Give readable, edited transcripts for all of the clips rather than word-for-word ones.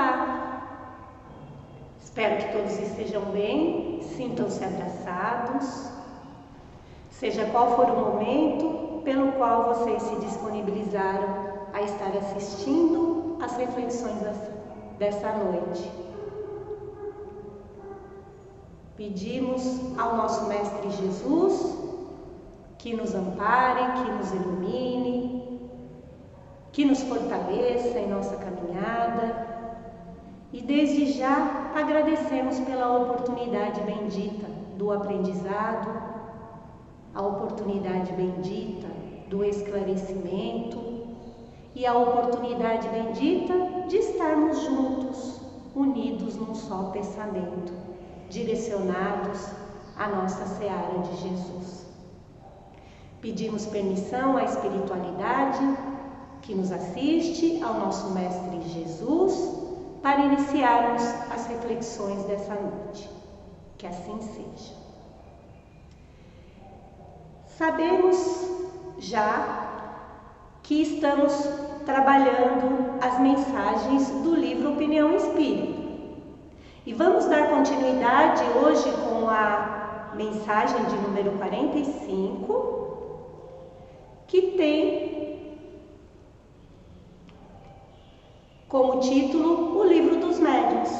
Olá! Espero que todos estejam bem, sintam-se abraçados, seja qual for o momento pelo qual vocês se disponibilizaram a estar assistindo às reflexões dessa noite. Pedimos ao nosso Mestre Jesus que nos ampare, que nos ilumine, que nos fortaleça em nossa caminhada e desde já agradecemos pela oportunidade bendita do aprendizado, a oportunidade bendita do esclarecimento e a oportunidade bendita de estarmos juntos, unidos num só pensamento, direcionados à nossa seara de Jesus. Pedimos permissão à espiritualidade que nos assiste, ao nosso Mestre Jesus, para iniciarmos as reflexões dessa noite. Que assim seja. Sabemos já que estamos trabalhando as mensagens do livro Opinião Espírita. E vamos dar continuidade hoje com a mensagem de número 45, que tem como título O Livro dos Médiuns.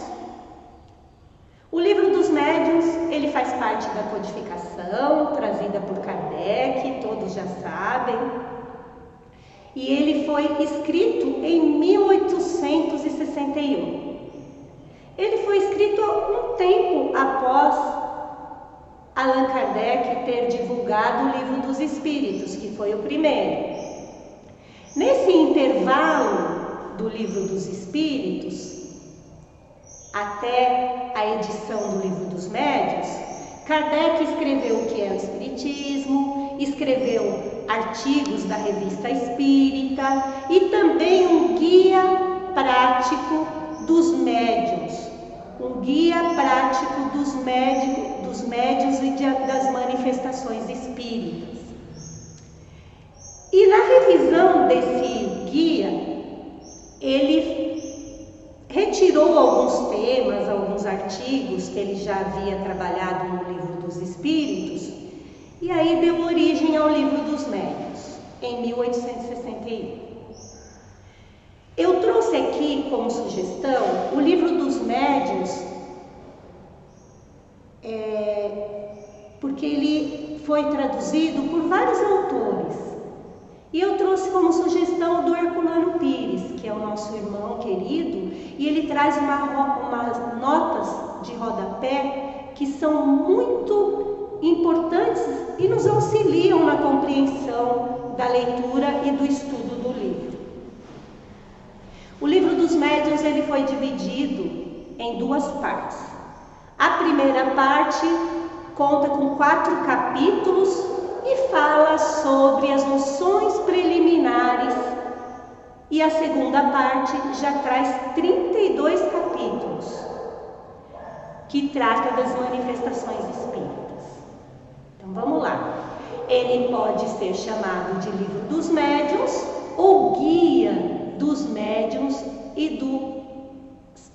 O Livro dos Médiuns, ele faz parte da codificação trazida por Kardec, todos já sabem, e ele foi escrito em 1861. Ele foi escrito um tempo após Allan Kardec ter divulgado o Livro dos Espíritos, que foi o primeiro. Nesse intervalo do Livro dos Espíritos, até a edição do Livro dos Médiuns, Kardec escreveu o que é o Espiritismo, escreveu artigos da Revista Espírita e também um guia prático dos médiuns, um guia prático dos médiuns e das manifestações espíritas. E na revisão desse guia, ele retirou alguns temas, alguns artigos que ele já havia trabalhado no Livro dos Espíritos, e aí deu origem ao Livro dos Médiuns, em 1861. Eu trouxe aqui como sugestão o Livro dos Médiuns, porque ele foi traduzido por vários autores. E eu trouxe como sugestão do Herculano Pires, que é o nosso irmão querido, e ele traz umas notas de rodapé que são muito importantes e nos auxiliam na compreensão da leitura e do estudo do livro. O Livro dos Médiuns ele foi dividido em duas partes. A primeira parte conta com 4 capítulos e fala sobre as noções preliminares, e a segunda parte já traz 32 capítulos que trata das manifestações espíritas. Então vamos lá. Ele pode ser chamado de Livro dos Médiuns ou Guia dos Médiuns e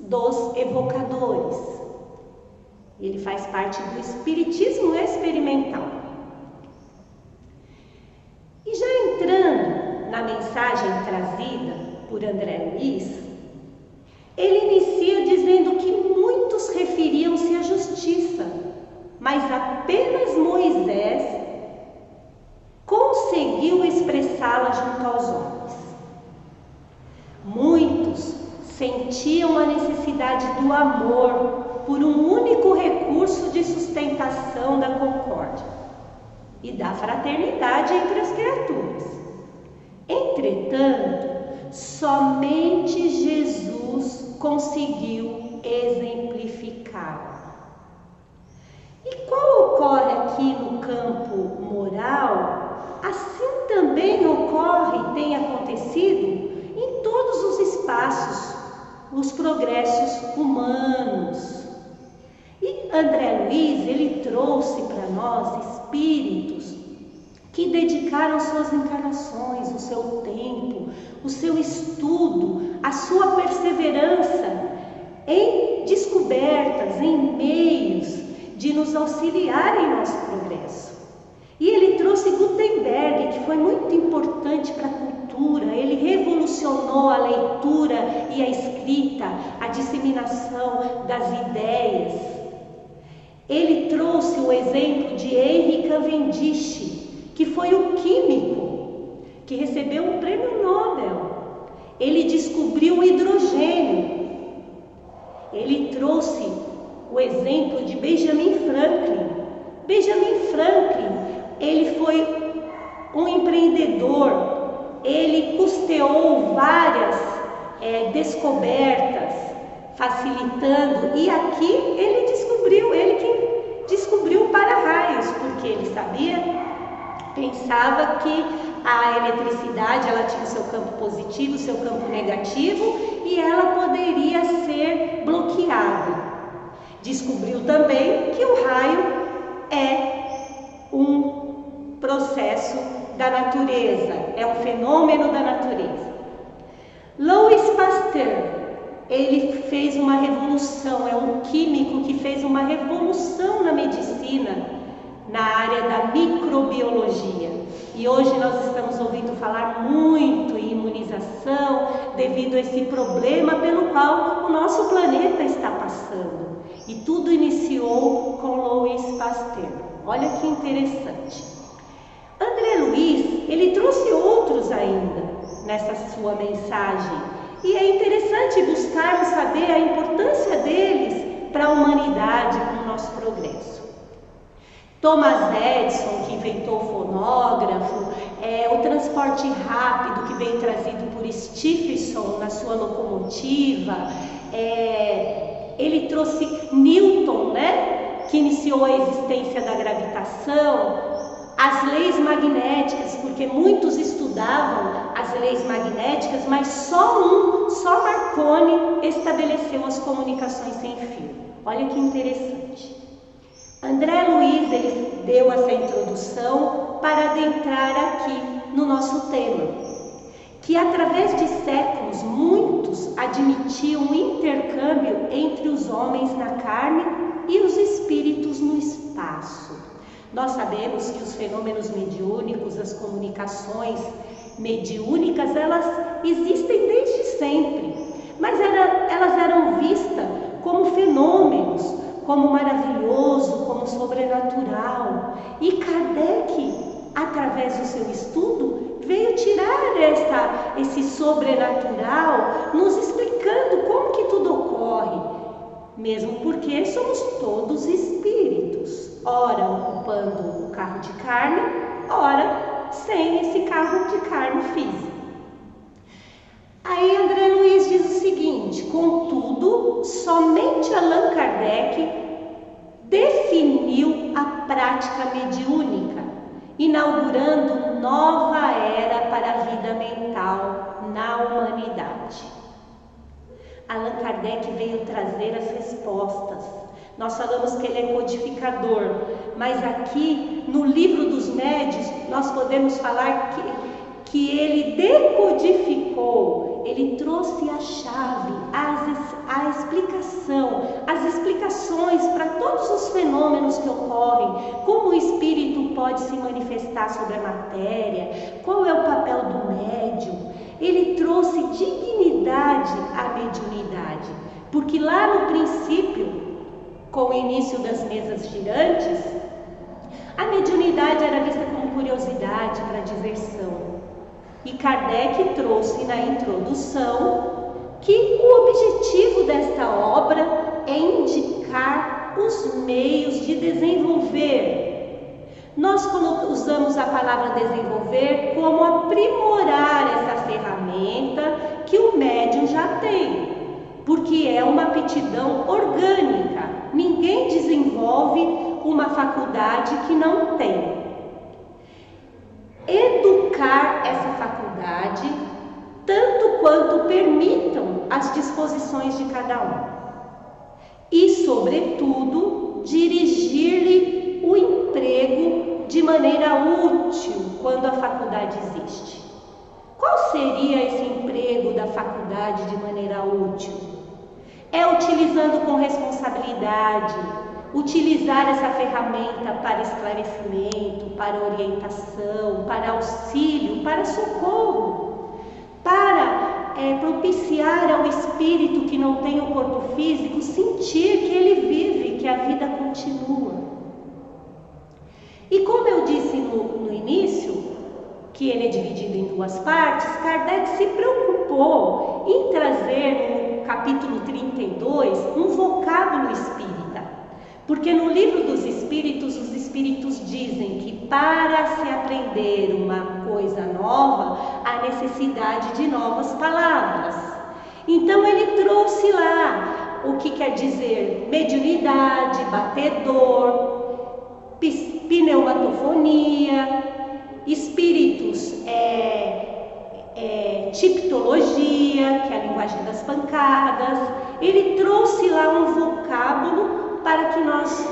dos Evocadores. Ele faz parte do Espiritismo experimental. E já entrando na mensagem trazida por André Luiz, ele inicia dizendo que muitos referiam-se à justiça, mas apenas Moisés conseguiu expressá-la junto aos homens. Muitos sentiam a necessidade do amor por um único recurso de sustentação da concórdia e da fraternidade entre as criaturas. Entretanto, somente Jesus conseguiu exemplificá-la. E qual ocorre aqui no campo moral, assim também ocorre e tem acontecido em todos os espaços, os progressos humanos. E André Luiz, ele trouxe para nós espíritos que dedicaram suas encarnações, o seu tempo, o seu estudo, a sua perseverança em descobertas, em meios de nos auxiliar em nosso progresso. E ele trouxe Gutenberg, que foi muito importante para a cultura. Ele revolucionou a leitura e a escrita, a disseminação das ideias. Ele trouxe o exemplo de Henry Cavendish, que foi o químico que recebeu um prêmio Nobel. Ele descobriu o hidrogênio. Ele trouxe o exemplo de Benjamin Franklin. Benjamin Franklin, ele foi um empreendedor. Ele custeou várias descobertas, facilitando. E aqui ele que descobriu o para-raios, porque ele pensava que a eletricidade, ela tinha o seu campo positivo, o seu campo negativo, e ela poderia ser bloqueada. Descobriu também que o raio é um processo da natureza, é um fenômeno da natureza. Louis Pasteur, ele fez uma revolução, é um químico que fez uma revolução na medicina, na área da microbiologia. E hoje nós estamos ouvindo falar muito em imunização devido a esse problema pelo qual o nosso planeta está passando. E tudo iniciou com Louis Pasteur. Olha que interessante. André Luiz, ele trouxe outros ainda nessa sua mensagem. E é interessante buscarmos saber a importância deles para a humanidade, para o nosso progresso. Thomas Edison, que inventou o fonógrafo, o transporte rápido que veio trazido por Stephenson na sua locomotiva, ele trouxe Newton, que iniciou a existência da gravitação, as leis magnéticas, porque muitos estudavam as leis magnéticas, mas só Marconi estabeleceu as comunicações sem fio. Olha que interessante. André Luiz, ele deu essa introdução para adentrar aqui no nosso tema, que através de séculos muitos admitiam o intercâmbio entre os homens na carne e os espíritos no espaço. Nós sabemos que os fenômenos mediúnicos, as comunicações mediúnicas, elas existem desde sempre, mas elas eram vistas como fenômenos, como maravilhoso, como sobrenatural. E Kardec, através do seu estudo, veio tirar esse sobrenatural, nos explicando como que tudo ocorre, mesmo porque somos todos espíritos, ora ocupando o carro de carne, ora sem esse carro de carne física. Aí André Luiz diz o seguinte: contudo, somente Allan Kardec definiu a prática mediúnica, inaugurando nova era para a vida mental na humanidade. Allan Kardec veio trazer as respostas. Nós falamos que ele é codificador, mas aqui no Livro dos Médiuns nós podemos falar que ele decodificou, ele trouxe a chave, a explicação, as explicações para todos os fenômenos que ocorrem, como o espírito pode se manifestar sobre a matéria, qual é o papel do médium. Ele trouxe dignidade à mediunidade, porque lá no princípio, com o início das mesas girantes, a mediunidade era vista como curiosidade para diversão. E Kardec trouxe na introdução que o objetivo desta obra é indicar os meios de desenvolver. Nós usamos a palavra desenvolver como aprimorar essa ferramenta que o médium já tem, porque é uma aptidão orgânica. Ninguém desenvolve uma faculdade que não tem. Educar essa faculdade tanto quanto permitam as disposições de cada um. E, sobretudo, dirigir-lhe o emprego de maneira útil quando a faculdade existe. Qual seria esse emprego da faculdade de maneira útil? É utilizando com responsabilidade, utilizar essa ferramenta para esclarecimento, para orientação, para auxílio, para socorro, para propiciar ao espírito que não tem o corpo físico sentir que ele vive, que a vida continua. E como eu disse no início, que ele é dividido em duas partes, Kardec se preocupou em trazer no capítulo 32 um vocábulo espírita. Porque no livro dos Espíritos, os Espíritos dizem que para se aprender uma coisa nova, há necessidade de novas palavras. Então ele trouxe lá o que quer dizer mediunidade, batedor, pneumatofonia, espíritos, tiptologia, que é a linguagem das pancadas. Ele trouxe lá um vocábulo para que nós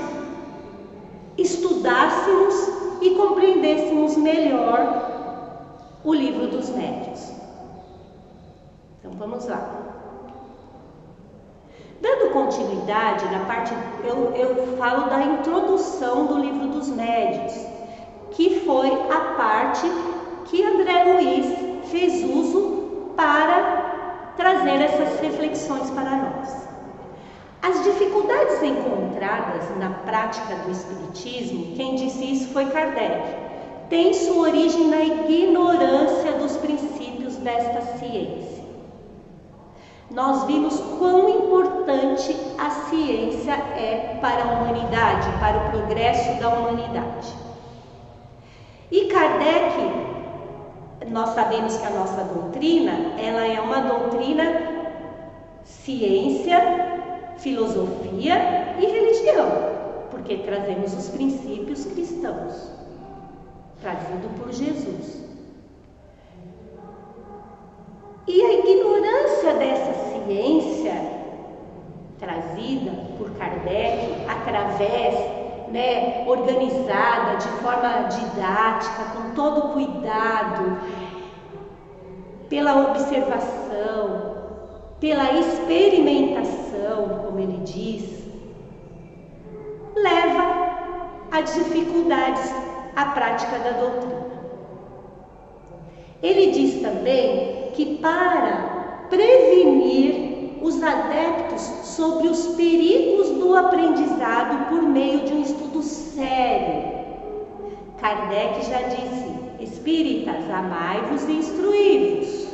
estudássemos e compreendêssemos melhor o livro dos médiuns. Então vamos lá. Dando continuidade na parte, eu falo da introdução do livro dos médiuns, que foi a parte que André Luiz fez uso para trazer essas reflexões para nós. As dificuldades encontradas na prática do Espiritismo, quem disse isso foi Kardec, tem sua origem na ignorância dos princípios desta ciência. Nós vimos quão importante a ciência é para a humanidade, para o progresso da humanidade. E Kardec, nós sabemos que a nossa doutrina, ela é uma doutrina ciência, filosofia e religião, porque trazemos os princípios cristãos, trazido por Jesus. E a ignorância dessa ciência, trazida por Kardec, através, organizada de forma didática, com todo cuidado, pela observação, pela experimentação, como ele diz, leva a dificuldades à prática da doutrina. Ele diz também que para prevenir os adeptos sobre os perigos do aprendizado por meio de um estudo sério, Kardec já disse: espíritas, amai-vos e instruí-vos.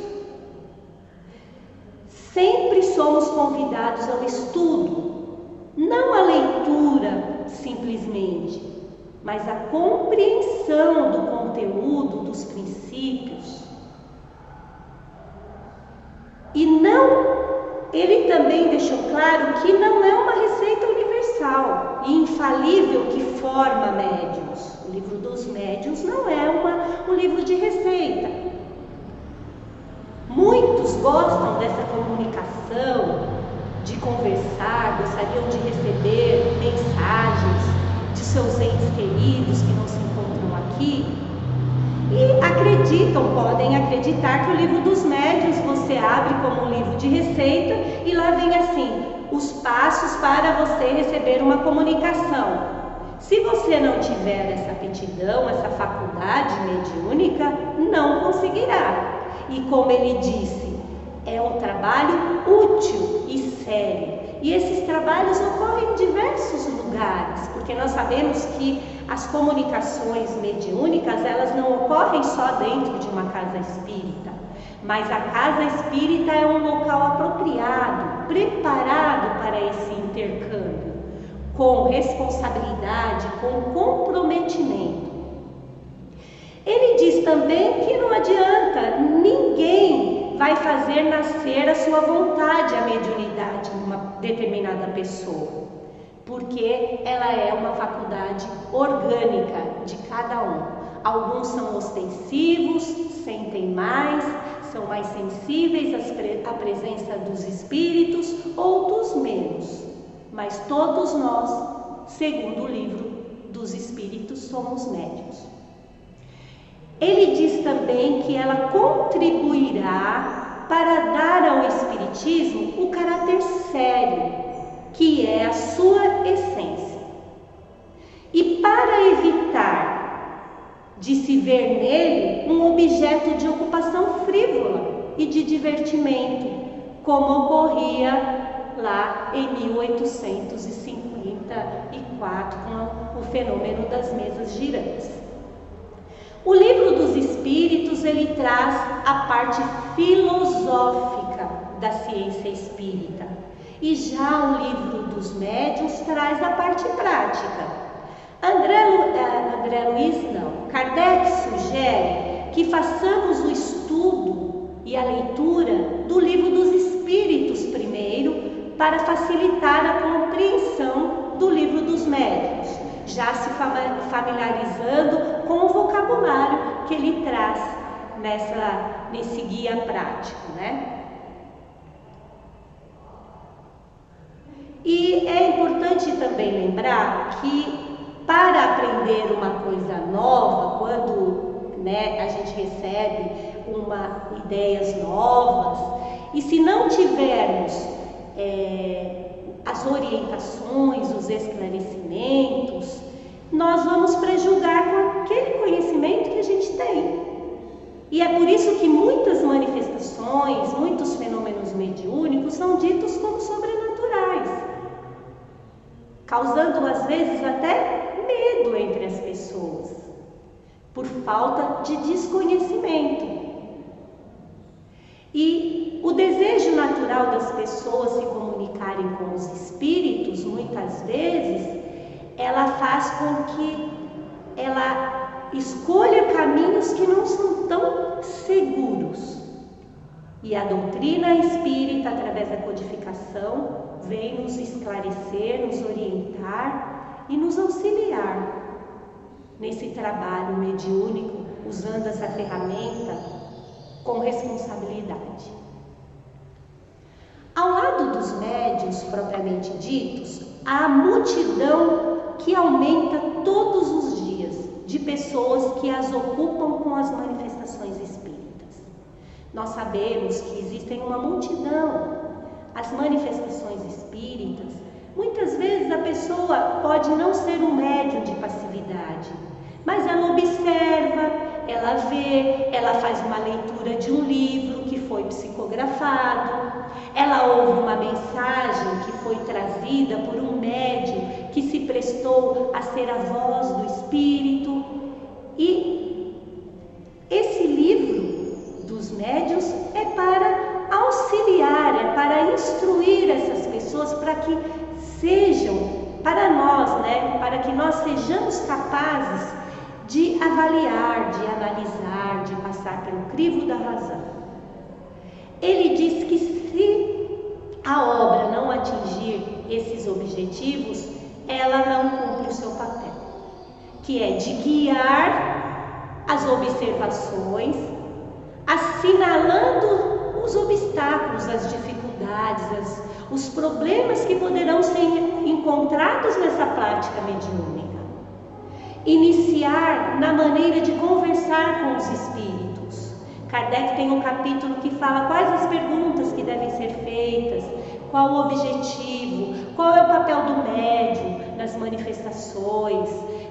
Sempre somos convidados ao estudo, não a leitura simplesmente, mas a compreensão do conteúdo, dos princípios. E ele também deixou claro que não é uma receita universal e infalível que forma médiuns. O livro dos médiuns não é um livro de receita. Muitos gostam dessa comunicação, de conversar, gostariam de receber mensagens de seus entes queridos que não se encontram aqui e podem acreditar que o livro dos médiuns você abre como um livro de receita e lá vem assim, os passos para você receber uma comunicação. Se você não tiver essa aptidão, essa faculdade mediúnica, não conseguirá. E como ele disse, é um trabalho útil e sério. E esses trabalhos ocorrem em diversos lugares, porque nós sabemos que as comunicações mediúnicas, elas não ocorrem só dentro de uma casa espírita, mas a casa espírita é um local apropriado, preparado para esse intercâmbio, com responsabilidade, com comprometimento. Ele diz também que não adianta, ninguém vai fazer nascer a sua vontade, a mediunidade em uma determinada pessoa, porque ela é uma faculdade orgânica de cada um. Alguns são ostensivos, sentem mais, são mais sensíveis à presença dos espíritos, outros menos. Mas todos nós, segundo o livro dos espíritos, somos médiuns. Ele diz também que ela contribuirá para dar ao espiritismo o caráter sério que é a sua essência. E para evitar de se ver nele um objeto de ocupação frívola e de divertimento, como ocorria lá em 1854 com o fenômeno das mesas girantes. O Livro dos Espíritos, ele traz a parte filosófica da ciência espírita, e já o Livro dos Médiuns traz a parte prática. Kardec sugere que façamos o estudo e a leitura do Livro dos Espíritos primeiro, para facilitar a compreensão do Livro dos Médiuns, já se familiarizando com o vocabulário que ele traz nesse guia prático, né? E é importante também lembrar que para aprender uma coisa nova, quando a gente recebe ideias novas, e se não tivermos as orientações, os esclarecimentos, nós vamos prejulgar com aquele conhecimento que a gente tem. E é por isso que muitas manifestações, muitos fenômenos mediúnicos são ditos como sobrenaturais, causando às vezes até medo entre as pessoas, por falta de desconhecimento. E o desejo natural das pessoas se comunicarem com os espíritos, muitas vezes, ela faz com que ela escolha caminhos que não são tão seguros. E a doutrina espírita, através da codificação, vem nos esclarecer, nos orientar e nos auxiliar nesse trabalho mediúnico, usando essa ferramenta com responsabilidade. Ao lado dos médiuns propriamente ditos, há a multidão que aumenta todos os dias de pessoas que as ocupam com as manifestações espíritas. Nós sabemos que existem uma multidão. As manifestações espíritas, muitas vezes a pessoa pode não ser um médium de passividade, mas ela observa, ela vê, ela faz uma leitura de um livro que foi psicografado, ela ouve uma mensagem que foi trazida por um médium que se prestou a ser a voz do espírito. E esse livro dos médiuns é para auxiliar, é para instruir essas pessoas para que sejam, para nós, para que nós sejamos capazes de avaliar, de analisar, de passar pelo crivo da razão. Ele diz que se a obra não atingir esses objetivos, ela não cumpre o seu papel, que é de guiar as observações, assinalando os obstáculos, as dificuldades, os problemas que poderão ser encontrados nessa prática mediúnica. Iniciar na maneira de conversar com os espíritos. Kardec tem um capítulo que fala quais as perguntas que devem ser feitas, qual o objetivo, qual é o papel do médium nas manifestações,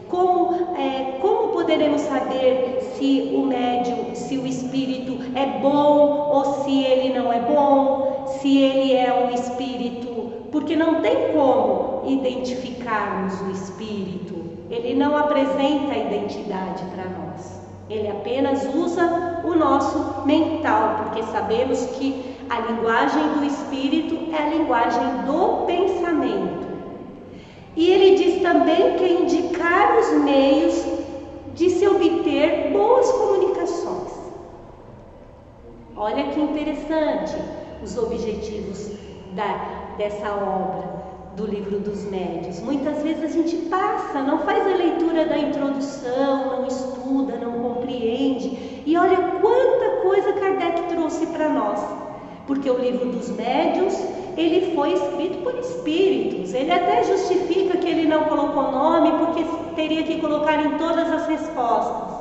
como poderemos saber se o médium, se o espírito é bom ou se ele não é bom, se ele é um espírito, porque não tem como identificarmos o espírito, ele não apresenta a identidade para nós, ele apenas usa o nosso mental, porque sabemos que a linguagem do espírito é a linguagem do pensamento. E ele diz também que é indicar os meios de se obter boas comunicações. Olha que interessante os objetivos dessa obra do Livro dos Médiuns. Muitas vezes a gente passa, não faz a leitura da introdução, não estuda, não compreende. E olha quanta coisa Kardec trouxe para nós. Porque o Livro dos Médiuns, ele foi escrito por espíritos. Ele até justifica que ele não colocou nome, porque teria que colocar em todas as respostas.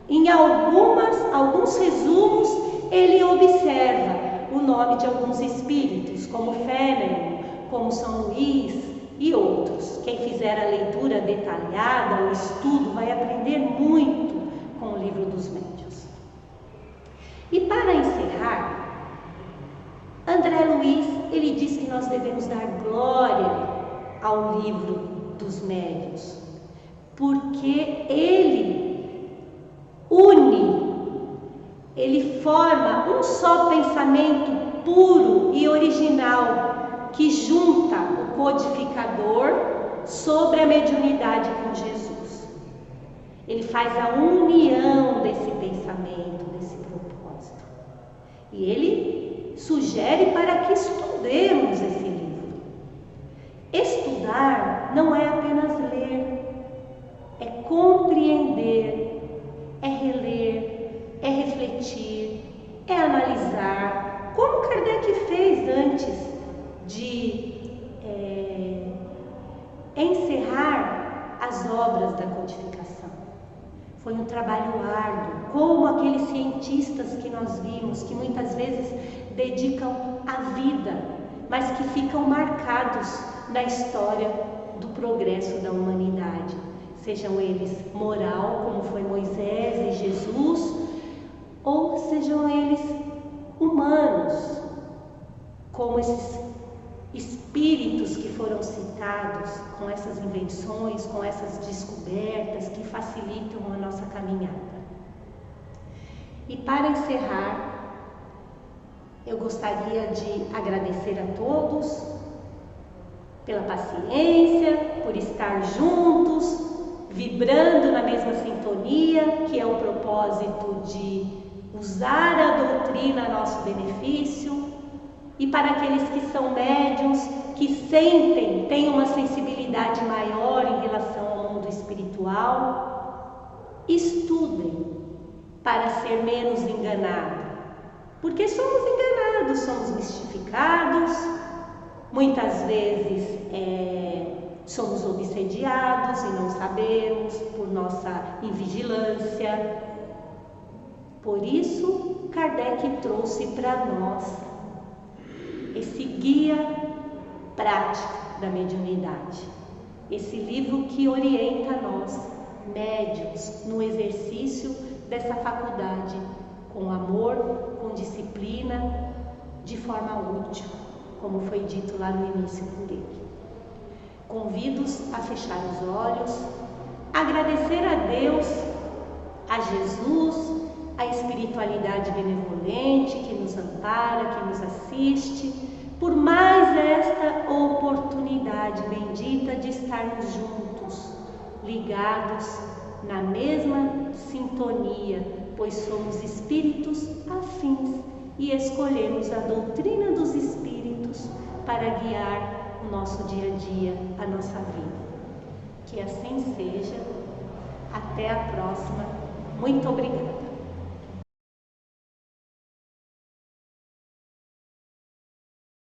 Em alguns resumos, ele observa o nome de alguns espíritos, como Fênelon, como como São Luís e outros. Quem fizer a leitura detalhada, o estudo, vai aprender muito com o Livro dos Médiuns. E para encerrar, André Luiz, ele diz que nós devemos dar glória ao Livro dos Médiuns, porque ele une, ele forma um só pensamento puro e original que junta o codificador sobre a mediunidade com Jesus. Ele faz a união desse pensamento, desse propósito. E ele sugere para que estudemos esse livro. Estudar não é apenas ler, é compreender, é reler, é refletir, é analisar, como Kardec fez antes de encerrar as obras da codificação. Foi um trabalho árduo, como aqueles cientistas que nós vimos, que muitas vezes dedicam a vida, mas que ficam marcados na história do progresso da humanidade. Sejam eles moral, como foi Moisés e Jesus, ou sejam eles humanos, como esses espíritos que foram citados, com essas invenções, com essas descobertas que facilitam a nossa caminhada. E para encerrar, eu gostaria de agradecer a todos pela paciência, por estar juntos, vibrando na mesma sintonia, que é o propósito de usar a doutrina a nosso benefício. E para aqueles que são médiuns, que sentem, têm uma sensibilidade maior em relação ao mundo espiritual, estudem para ser menos enganado. Porque somos enganados, somos mistificados, muitas vezes somos obsediados e não sabemos por nossa invigilância. Por isso, Kardec trouxe para nós esse guia prático da mediunidade, esse livro que orienta nós, médiuns, no exercício dessa faculdade, com amor, com disciplina, de forma útil, como foi dito lá no início por ele. Convido-os a fechar os olhos, agradecer a Deus, a Jesus, a espiritualidade benevolente que nos ampara, que nos assiste, por mais esta oportunidade bendita de estarmos juntos, ligados na mesma sintonia, pois somos espíritos afins e escolhemos a doutrina dos espíritos para guiar o nosso dia a dia, a nossa vida. Que assim seja. Até a próxima. Muito obrigada.